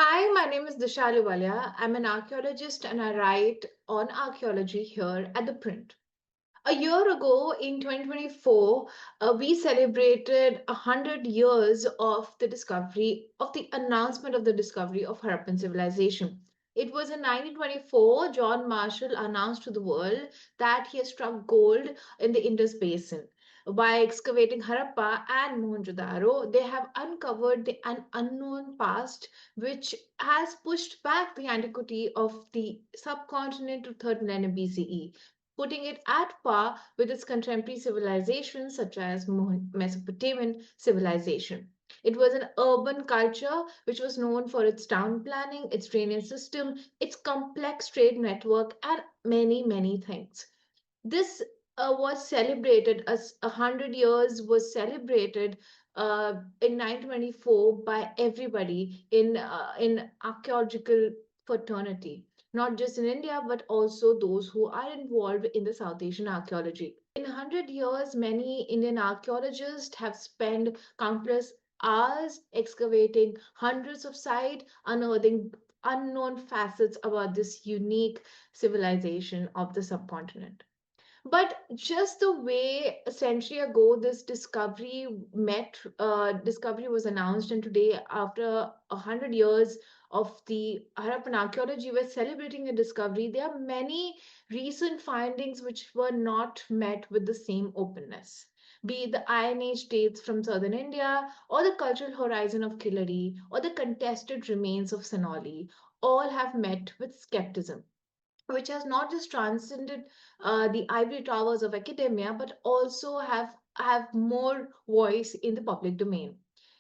Hi, my name is Disha Ahluwalia. I'm an archaeologist and I write on archaeology here at ThePrint. A year ago in 2024, we celebrated 100 years of the announcement of the discovery of Harappan civilization. It was in 1924, John Marshall announced to the world that he had struck gold in the Indus Basin. By excavating Harappa and Mohenjo-daro, they have uncovered an unknown past which has pushed back the antiquity of the subcontinent to 3rd millennium BCE, putting it at par with its contemporary civilizations such as Mesopotamian civilization. It was an urban culture which was known for its town planning, its drainage system, its complex trade network, and many, many things. This was celebrated as 100 years was celebrated in 924 by everybody in archaeological fraternity, not just in India but also those who are involved in the South Asian archaeology. In 100 years, many Indian archaeologists have spent countless hours excavating hundreds of sites, unearthing unknown facets about this unique civilization of the subcontinent. But just the way a century ago this discovery was announced, and today, after 100 years of the Harappan archaeology, we're celebrating a discovery. There are many recent findings which were not met with the same openness. Be it the Iron Age dates from southern India, or the cultural horizon of Keeladi, or the contested remains of Sinauli, all have met with skepticism, which has not just transcended the ivory towers of academia, but also have more voice in the public domain.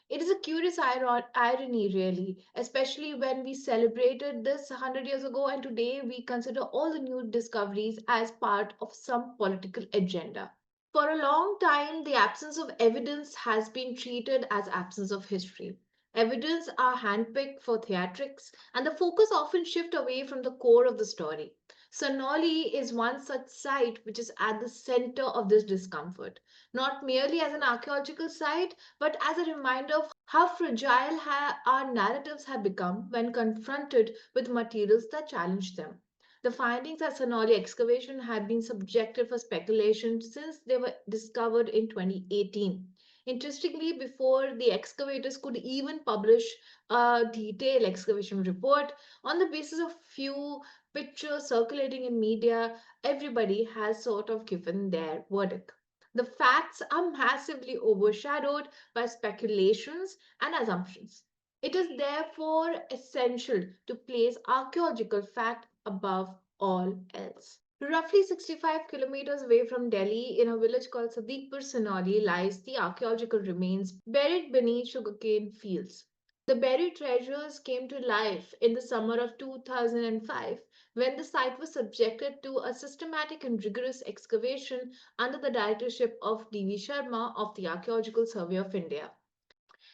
It is a curious irony, really, especially when we celebrated this 100 years ago, and today we consider all the new discoveries as part of some political agenda. For a long time, the absence of evidence has been treated as absence of history. Evidence are handpicked for theatrics, and the focus often shifts away from the core of the story. Sonoli is one such site which is at the center of this discomfort, not merely as an archaeological site, but as a reminder of how fragile our narratives have become when confronted with materials that challenge them. The findings at Sinauli excavation had been subjected for speculation since they were discovered in 2018. Interestingly, before the excavators could even publish a detailed excavation report, on the basis of few pictures circulating in media, everybody has sort of given their verdict. The facts are massively overshadowed by speculations and assumptions. It is therefore essential to place archaeological fact above all else. Roughly 65 kilometers away from Delhi, in a village called Sadiqpur Sinauli, lies the archaeological remains buried beneath sugarcane fields. The buried treasures came to life in the summer of 2005 when the site was subjected to a systematic and rigorous excavation under the directorship of D.V. Sharma of the Archaeological Survey of India.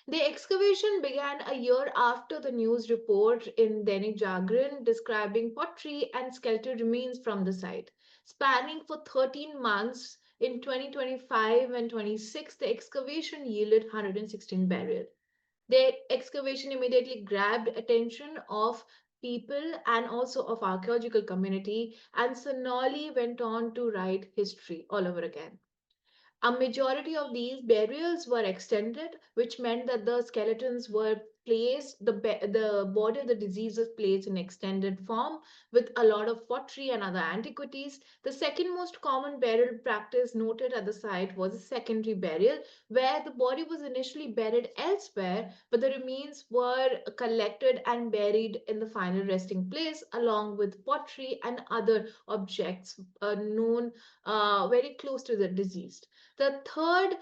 The excavation began a year after the news report in Dainik Jagran describing pottery and skeletal remains from the site. Spanning for 13 months in 2025 and 26, the excavation yielded 116 burials. The excavation immediately grabbed attention of people and also of archaeological community, and Sonali went on to write history all over again. A majority of these burials were extended, which meant that the skeletons were placed, the body of the deceased was placed in extended form with a lot of pottery and other antiquities. The second most common burial practice noted at the site was a secondary burial, where the body was initially buried elsewhere, but the remains were collected and buried in the final resting place, along with pottery and other objects known very close to the deceased. The third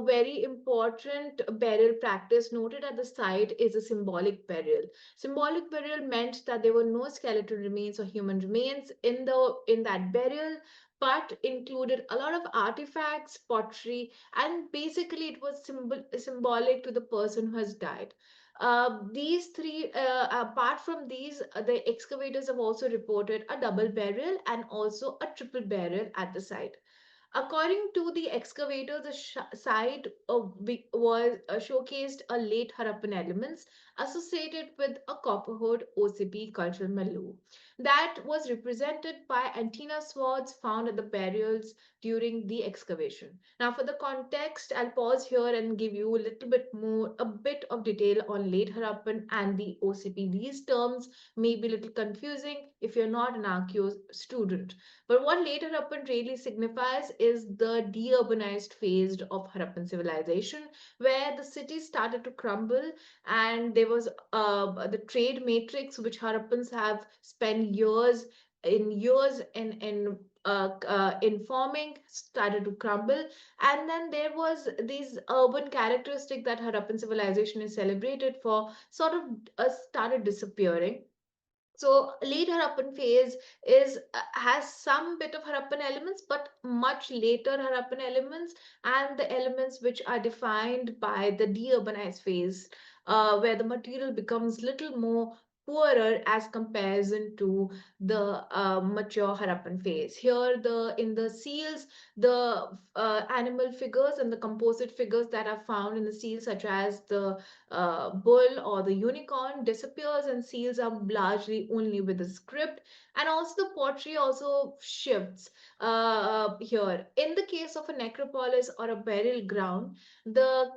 very important burial practice noted at the site is a symbolic burial. Symbolic burial meant that there were no skeletal remains or human remains in that burial, but included a lot of artifacts, pottery, and basically it was symbolic to the person who has died. These three, apart from these, the excavators have also reported a double burial and also a triple burial at the site. According to the excavator, the site was showcased a late Harappan elements associated with a copperhood OCP cultural milieu that was represented by antenna swords found at the burials during the excavation. Now, for the context, I'll pause here and give you a bit of detail on late Harappan and the OCP. These terms may be a little confusing if you're not an archaeo student. But what late Harappan really signifies is the deurbanized phase of Harappan civilization, where the city started to crumble and there was the trade matrix, which Harappans have spent years in forming, started to crumble. And then there was these urban characteristic that Harappan civilization is celebrated for, sort of started disappearing. So late Harappan phase is has some bit of Harappan elements, but much later Harappan elements, and the elements which are defined by the deurbanized phase, where the material becomes little more poorer as comparison to the mature Harappan phase. Here, the in the seals, the animal figures and the composite figures that are found in the seals, such as the bull or the unicorn, disappears and seals are largely only with the script. And also the pottery also shifts here. In the case of a necropolis or a burial ground, the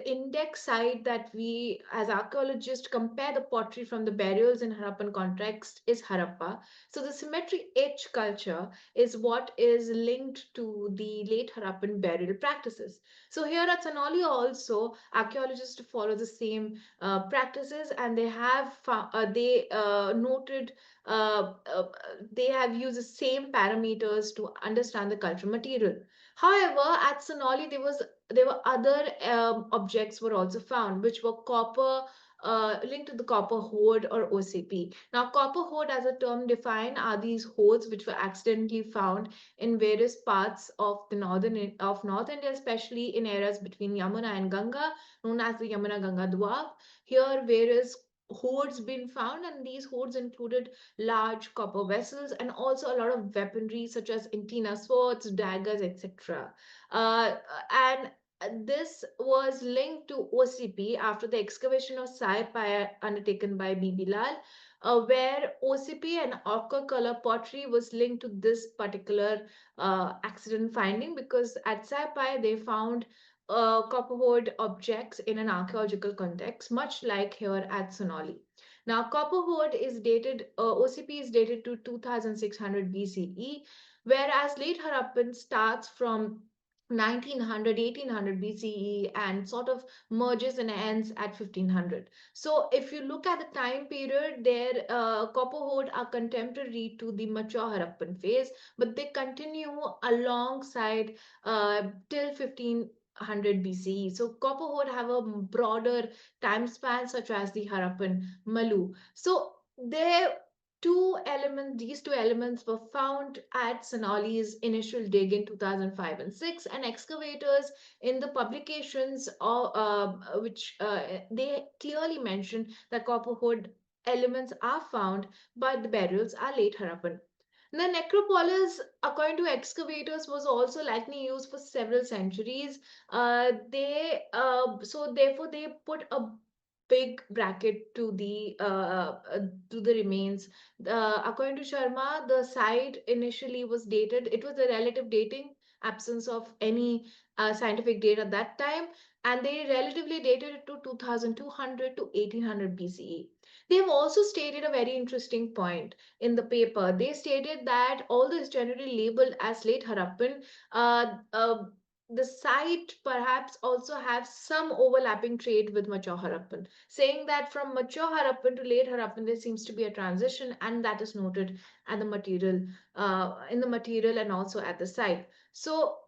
index side that we as archaeologists compare the pottery from the burials in Harappan context is Harappa. So the symmetry H culture is what is linked to the late Harappan burial practices. So here at Sinauli also, archaeologists follow the same practices, and they noted they have used the same parameters to understand the cultural material. However, at Sinauli there were other objects were also found, which were copper. Linked to the copper hoard or OCP. Now, copper hoard as a term defined are these hoards which were accidentally found in various parts of the North India, especially in areas between Yamuna and Ganga, known as the Yamuna Ganga Dwab. Here, various hoards been found, and these hoards included large copper vessels and also a lot of weaponry such as antenna swords, daggers, etc. And this was linked to OCP after the excavation of Sai undertaken by Bibi Lal, where OCP and ochre color pottery was linked to this particular accident finding, because at Sai they found copperwood objects in an archaeological context, much like here at Sonali. Now, copperwood is dated, OCP is dated to 2600 BCE, whereas late Harappan starts from 1900, 1800 BCE and sort of merges and ends at 1500. So if you look at the time period, their copper hoard are contemporary to the mature Harappan phase, but they continue alongside till 1500 BCE. So copper hoard have a broader time span, such as the Harappan Malu. So there these two elements were found at Sinauli's initial dig in 2005 and 6, and excavators in the publications which they clearly mention that copperwood elements are found, but the burials are late Harappan. The necropolis, according to excavators, was also likely used for several centuries. So therefore they put a big bracket to the remains. According to Sharma, the site initially was dated. It was a relative dating, absence of any scientific date at that time, and they relatively dated it to 2200 to 1800 BCE. They have also stated a very interesting point in the paper. They stated that although it's generally labeled as late Harappan, uh, uh, the site perhaps also have some overlapping trade with mature Harappan, saying that from mature Harappan to late Harappan there seems to be a transition, and that is noted at the material in the material and also at the site. So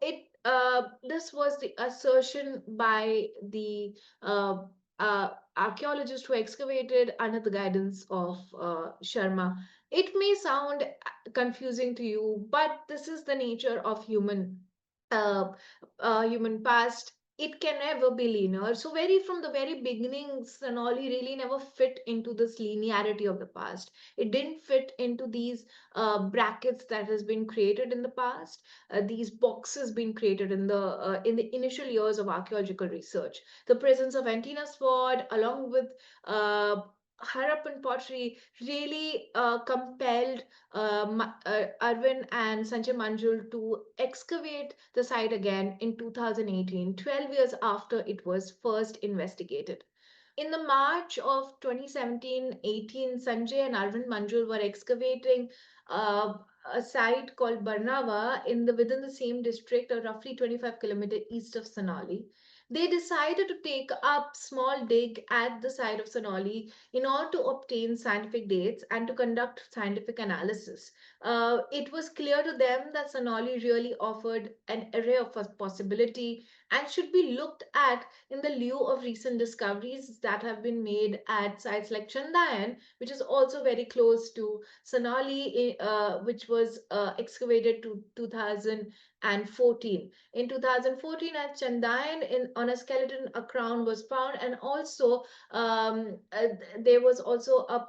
this was the assertion by the archaeologist who excavated under the guidance of Sharma. It may sound confusing to you, but this is the nature of uh, human past. it can never be linear. So, very from the very beginning, Sinauli really never fit into this linearity of the past. It didn't fit into these brackets that has been created in the past. These boxes been created in the initial years of archaeological research. The presence of antenna sword, along with uh, Harappan pottery, really compelled Arvind and Sanjay Manjul to excavate the site again in 2018, 12 years after it was first investigated. In the March of 2017-18, Sanjay and Arvind Manjul were excavating uh, a site called Barnava within the same district, roughly 25 kilometers east of Sinauli. They decided to take up small dig at the site of Sinauli in order to obtain scientific dates and to conduct scientific analysis. It was clear to them that Sinauli really offered an array of possibility and should be looked at in the lieu of recent discoveries that have been made at sites like Chandayan, which is also very close to Sinauli, which was excavated to 2014. In 2014, at Chandayan, on a skeleton, a crown was found, and also there was also a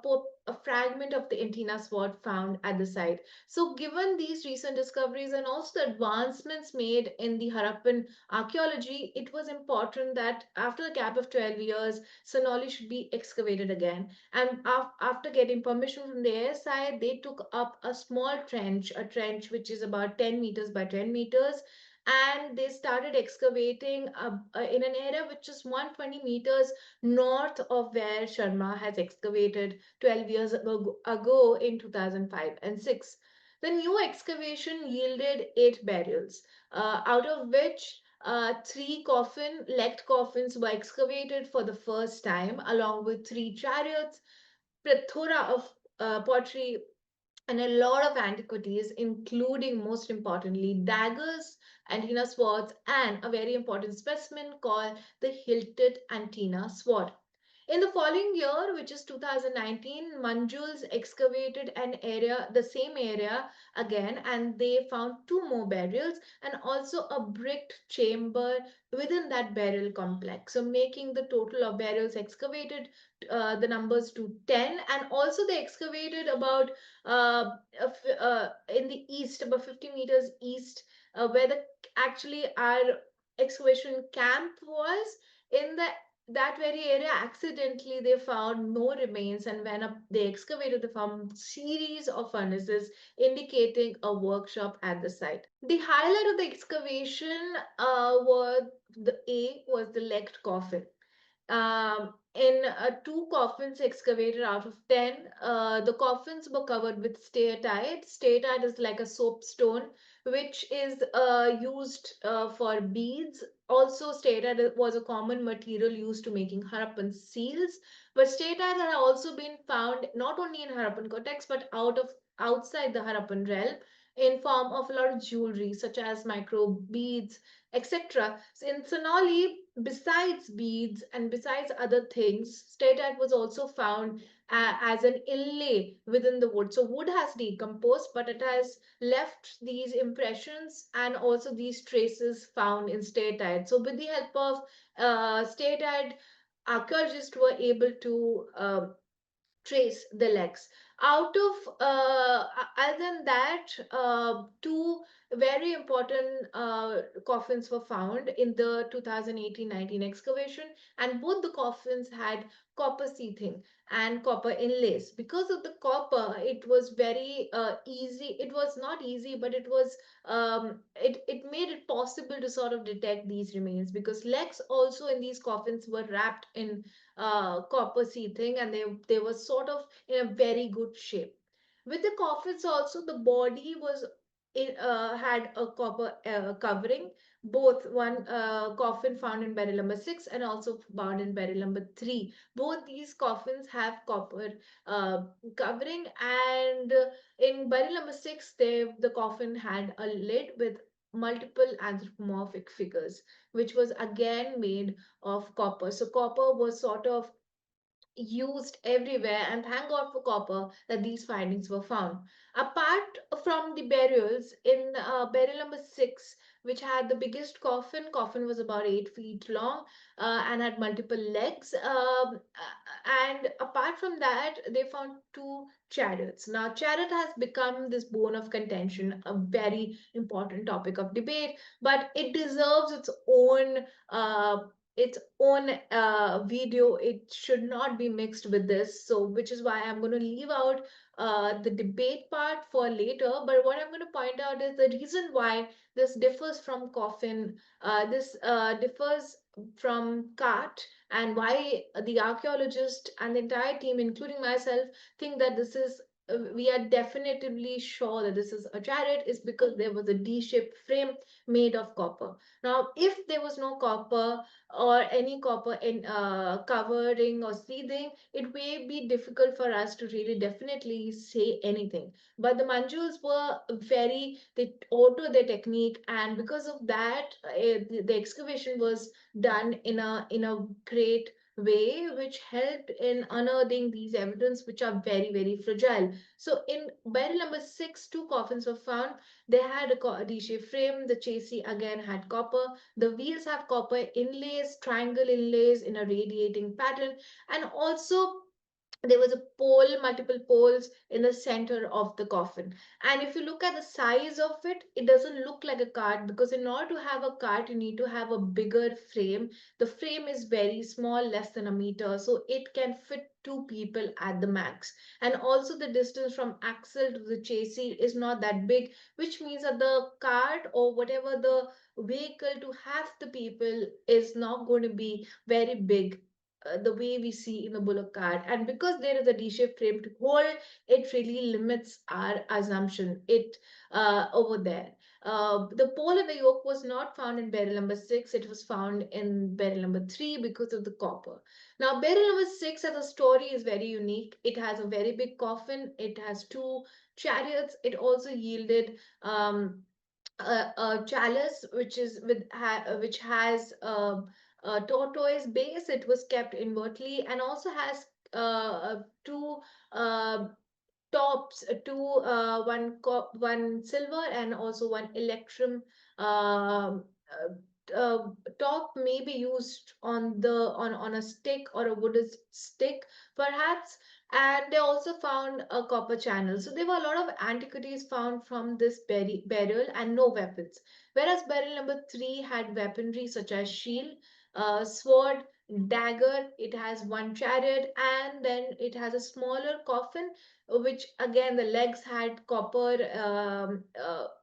fragment of the antenna sword found at the site. So, given these recent discoveries and also the advancements made in the Harappan archaeology, it was important that after a gap of 12 years, Sonali should be excavated again. And after getting permission from the air side, they took up a trench which is about 10 meters by 10 meters. And they started excavating in an area which is 120 meters north of where Sharma has excavated 12 years ago in 2005 and 6. The new excavation yielded 8 burials, out of which three legged coffins were excavated for the first time, along with three chariots, plethora of pottery, and a lot of antiquities, including, most importantly, daggers, antenna swords, and a very important specimen called the hilted antenna sword. In the following year, which is 2019, Manjuls excavated the same area again, and they found two more burials and also a bricked chamber within that burial complex. So, making the total of burials excavated, the numbers to 10. And also, they excavated about in the east, about 50 meters east, where the actually our excavation camp was. In that very area, accidentally they found no remains, and when they excavated, they found series of furnaces, indicating a workshop at the site. The highlight of the excavation was the legged coffin. In two coffins excavated out of 10, the coffins were covered with steatite. Steatite is like a soapstone, which is used for beads. Also, steatite was a common material used to making Harappan seals. But steatite had also been found not only in Harappan context, but outside the Harappan realm in form of a lot of jewelry, such as micro beads, etc. So in Sonali, besides beads and besides other things, steatite was also found as an inlay within the wood. So wood has decomposed, but it has left these impressions and also these traces found in steatite. So with the help of steatite, archaeologists were able to trace the legs. Out of other than that, two very important coffins were found in the 2018-19 excavation, and both the coffins had copper sheathing and copper inlays. Because of the copper, it was very easy. It was not easy, but it made it possible to sort of detect these remains, because legs also in these coffins were wrapped in copper sheathing, and they were sort of in a very good shape. With the coffins also, the body had a copper covering. Both one coffin found in burial number 6 and also found in burial number 3. Both these coffins have copper uh, covering, and in burial number 6, the coffin had a lid with multiple anthropomorphic figures, which was again made of copper. So copper was sort of used everywhere, and thank God for copper that these findings were found. Apart from the burials, in burial number 6, which had the biggest coffin. Coffin was about 8 feet long and had multiple legs. And apart from that, they found two chariots. Now, chariot has become this bone of contention, a very important topic of debate, but it deserves uh, its own video. It should not be mixed with this. So, which is why I'm going to leave out the debate part for later. But what I'm going to point out is the reason why this differs from coffin. This differs from cart, and why the archaeologist and the entire team, including myself, think that this is we are definitively sure that this is a chariot is because there was a D-shaped frame made of copper. Now, if there was no copper or any copper in covering or seating, it may be difficult for us to really definitely say anything. But the Manjuls were very, they altered their technique, and because of that, the excavation was done in a great way, which helped in unearthing these evidence, which are very, very fragile. So in burial number 6, two coffins were found. They had a D-shaped frame. The chassis again had copper. The wheels have copper inlays, triangle inlays in a radiating pattern, and also there was a pole, multiple poles in the center of the coffin. And if you look at the size of it, it doesn't look like a cart, because in order to have a cart, you need to have a bigger frame. The frame is very small, less than a meter, so it can fit two people at the max. And also the distance from axle to the chassis is not that big, which means that the cart or whatever the vehicle to have the people is not going to be very big, the way we see in the bullock cart. And because there is a D-shaped frame to hold, it really limits our assumption it over there. The pole of the yoke was not found in burial number 6. It was found in burial number 3 because of the copper. Now, burial number 6 as a story is very unique. It has a very big coffin. It has two chariots. It also yielded a chalice which is which has a tortoise base. It was kept invertly, and also has two uh, tops, one silver and also one electrum. um, Top may be used on a stick or a wooden stick perhaps. And they also found a copper channel. So there were a lot of antiquities found from this burial, and no weapons. Whereas burial number 3 had weaponry such as shield, sword, dagger. It has one chariot, and then it has a smaller coffin, which again the legs had copper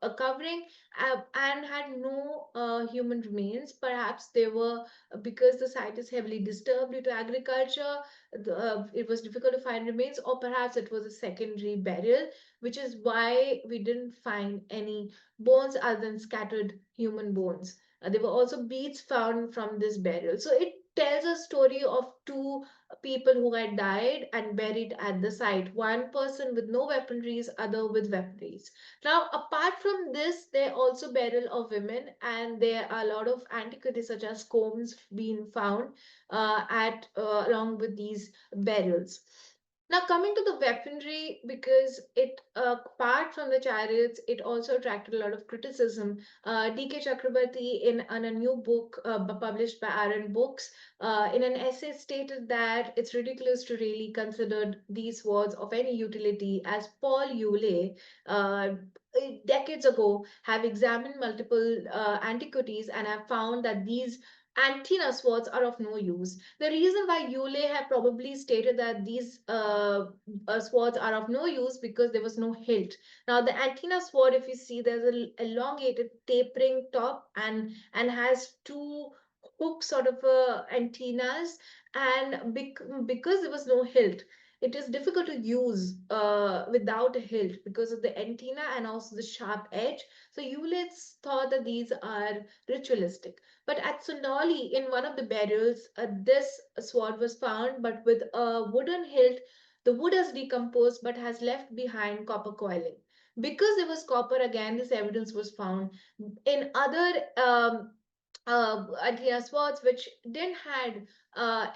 a covering, and had no human remains. Perhaps they were, because the site is heavily disturbed due to agriculture, it was difficult to find remains, or perhaps it was a secondary burial, which is why we didn't find any bones other than scattered human bones. There were also beads found from this burial. So it tells a story of two people who had died and buried at the site. One person with no weaponries, other with weaponries. Now, apart from this, there are also burial of women, and there are a lot of antiquities such as combs being found at along with these burials. Now, coming to the weaponry, because it, apart from the chariots, it also attracted a lot of criticism. D.K. Chakrabarti, in a new book published by Aaron Books, in an essay stated that it's ridiculous to really consider these swords of any utility, as Paul Eule, uh, decades ago, have examined multiple antiquities and have found that these antenna swords are of no use. The reason why Yule had probably stated that these swords are of no use because there was no hilt. Now, the antenna sword, if you see, there's a elongated tapering top, and has two hook sort of antennas, and because there was no hilt, it is difficult to use without a hilt because of the antenna and also the sharp edge. So Yulids thought that these are ritualistic. But at Sinauli, in one of the burials, this sword was found, but with a wooden hilt. The wood has decomposed but has left behind copper coiling. Because there was copper, again, this evidence was found in other antenna swords which didn't had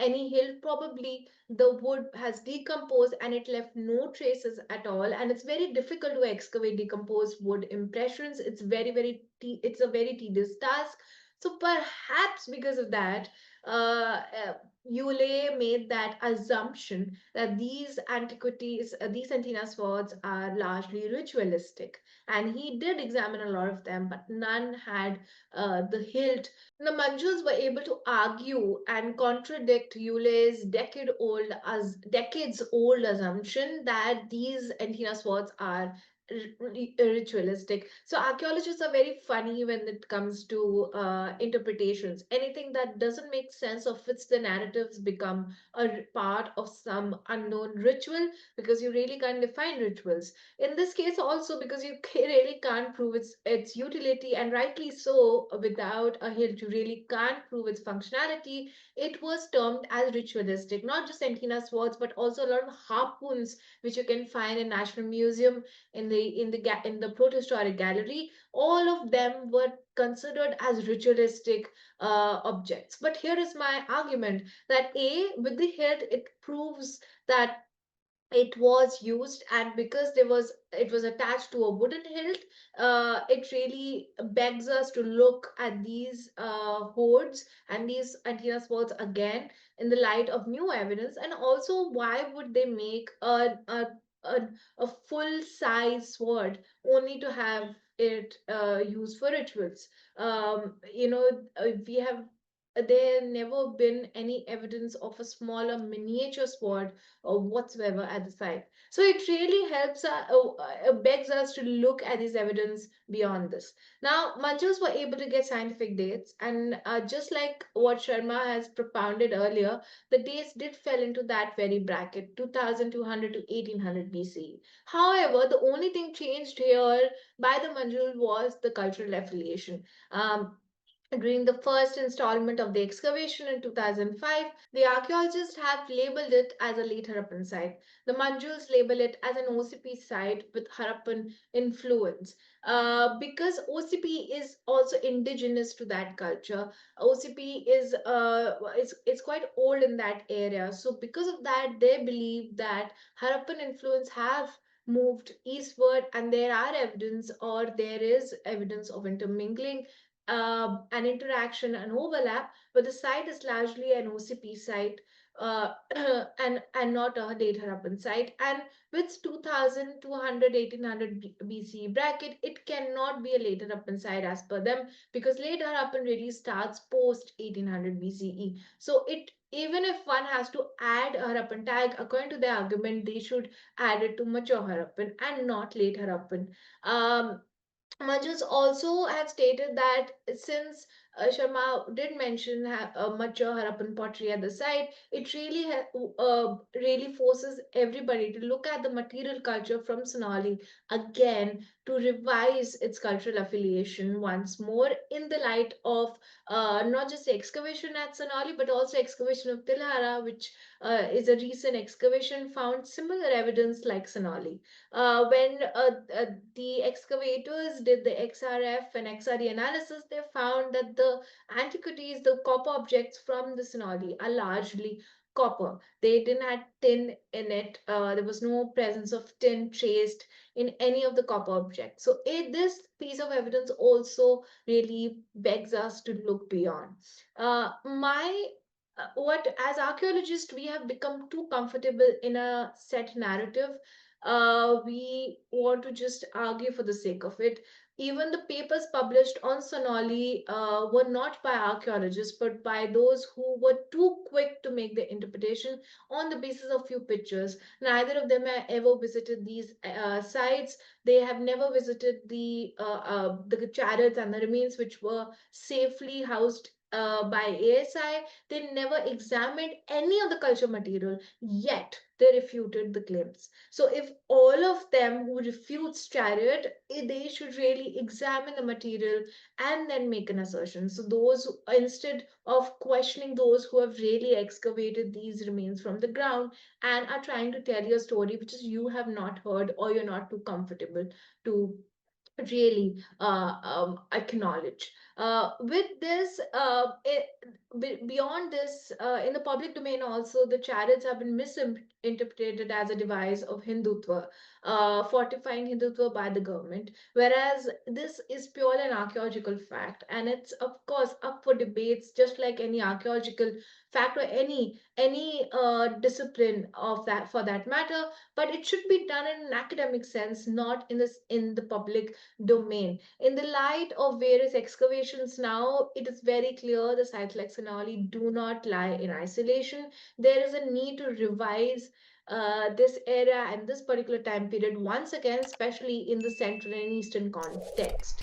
any hilt. Probably the wood has decomposed and it left no traces at all, and it's very difficult to excavate decomposed wood impressions. It's it's a very tedious task. So perhaps because of that, Yule made that assumption that these antiquities, these antenna swords are largely ritualistic, and he did examine a lot of them, but none had the hilt. The Manjus were able to argue and contradict Eule's decades old assumption that these antenna swords are ritualistic. So archaeologists are very funny when it comes to interpretations. Anything that doesn't make sense or fits the narratives become a part of some unknown ritual, because you really can't define rituals. In this case also, because you really can't prove its utility, and rightly so. Without a hilt you really can't prove its functionality. It was termed as ritualistic. Not just antenna swords, but also a lot of harpoons which you can find in National Museum, in the Protohistoric Gallery. All of them were considered as ritualistic objects. But here is my argument, that a with the hilt it proves that it was used, and because it was attached to a wooden hilt, it really begs us to look at these hoards and these antenna swords again in the light of new evidence. And also, why would they make a, a full size sword only to have it used for rituals? We have there never been any evidence of a smaller miniature sword or whatsoever at the site. So it really begs us to look at this evidence beyond this. Now, Manjus were able to get scientific dates, and just like what Sharma has propounded earlier, the dates did fell into that very bracket, 2200 to 1800 BCE. However, the only thing changed here by the Manjul was the cultural affiliation. During the first installment of the excavation in 2005, the archaeologists have labeled it as a late Harappan site. The Manjuls label it as an OCP site with Harappan influence. Because OCP is also indigenous to that culture. OCP is quite old in that area. So because of that, they believe that Harappan influence have moved eastward, and there is evidence of intermingling, an interaction, an overlap, but the site is largely an OCP site, and not a data Harappan site. And with 2200 1800 BCE bracket, it cannot be a later Harappan site as per them, because later Harappan really starts post 1800 BCE. So it even if one has to add a Harappan tag, according to their argument, they should add it to mature Harappan and not late Harappan. Majus also have stated that since Sharma did mention mature Harappan pottery at the site, it really forces everybody to look at the material culture from Sinauli again, to revise its cultural affiliation once more in the light of not just the excavation at Sinauli, but also excavation of Tilhara, which is a recent excavation found similar evidence like Sinauli. When the excavators did the XRF and XRD analysis, they found that the antiquities, the copper objects from the Sinauli, are largely copper. They didn't have tin in it. There was no presence of tin traced in any of the copper objects. So this piece of evidence also really begs us to look beyond. My what As archaeologists, we have become too comfortable in a set narrative. We want to just argue for the sake of it. Even the papers published on Sonali were not by archaeologists, but by those who were too quick to make the interpretation on the basis of few pictures. Neither of them have ever visited these sites. They have never visited the chariots and the remains which were safely housed by ASI. They never examined any of the culture material, yet they refuted the claims. So if all of them who refutes chariot, they should really examine the material and then make an assertion. So instead of questioning those who have really excavated these remains from the ground and are trying to tell you a story which is you have not heard, or you're not too comfortable to really acknowledge. With this, beyond this, in the public domain also, the chariots have been misinterpreted as a device of Hindutva, fortifying Hindutva by the government, whereas this is purely an archaeological fact, and it's of course up for debates, just like any archaeological fact or any discipline of that for that matter. But it should be done in an academic sense, not in the public domain. In the light of various excavations now, it is very clear the sites like Sinauli do not lie in isolation. There is a need to revise this era and this particular time period once again, especially in the Central and Eastern context.